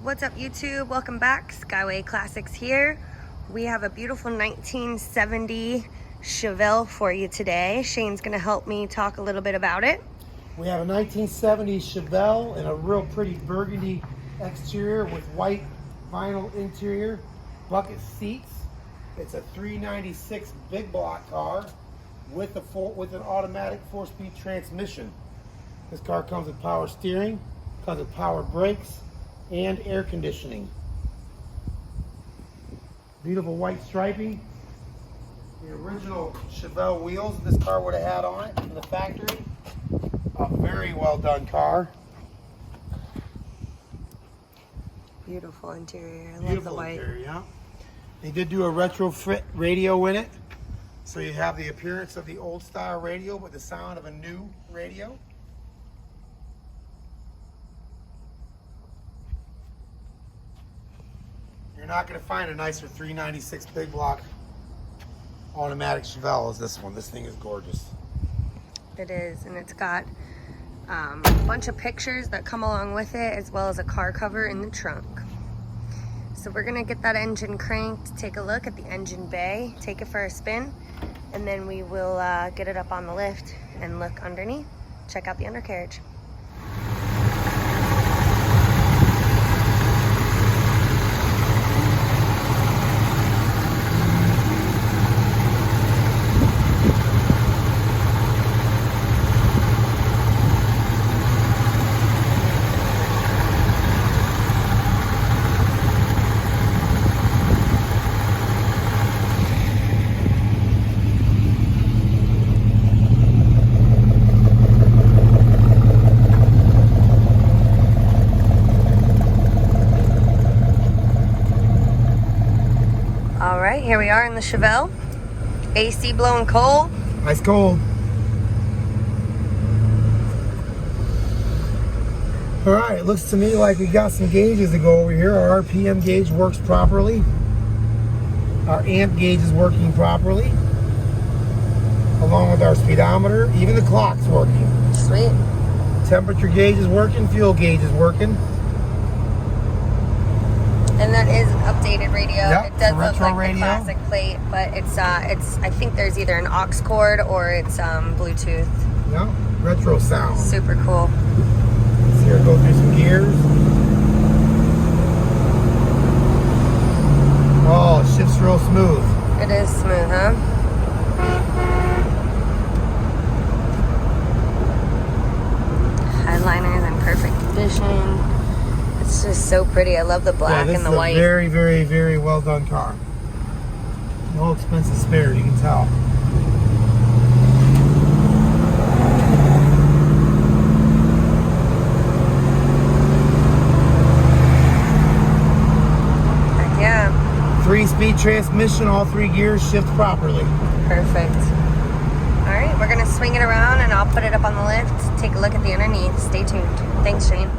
What's up, YouTube? Welcome back. Skyway Classics here. We have a beautiful 1970 Chevelle for you today. Shane's going to help me talk a little bit about it. We have a 1970 Chevelle and a real pretty burgundy exterior with white vinyl interior, bucket seats. It's a 396 big block car with an automatic 4-speed transmission. This car comes with power steering, comes with power brakes, and air conditioning. Beautiful white striping. The original Chevelle wheels this car would have had on it from the factory. A very well done car. Beautiful interior. I Beautiful love the white. interior, yeah. They did do a retrofit radio in it. So you have the appearance of the old style radio but the sound of a new radio. You're not going to find a nicer 396 big block automatic Chevelle as this one. This thing is gorgeous. It is, and it's got a bunch of pictures that come along with it, as well as a car cover in the trunk. So we're gonna get that engine cranked, take a look at the engine bay, take it for a spin, and then we will get it up on the lift and look underneath, check out the undercarriage. All right, here we are in the Chevelle. AC blowing cold. Ice cold. All right, it looks to me like we got some gauges to go over here. Our RPM gauge works properly. Our amp gauge is working properly, along with our speedometer. Even the clock's working. Sweet. Temperature gauge is working. Fuel gauge is working. And that is updated radio. Yep, it does look retro like radio. the classic plate, but it's I think there's either an aux cord or it's Bluetooth. Yeah, retro sound. Super cool. Let's see her go through some gears. Oh, it shifts real smooth. It is smooth, huh? Headliner's in perfect condition. It's just so pretty. I love the black and the white. This is a very, very, very well done car. No expensive spares, you can tell. Heck yeah. 3-speed transmission, all 3 gears shift properly. Perfect. All right, we're gonna swing it around and I'll put it up on the lift, take a look at the underneath. Stay tuned. Thanks, Shane.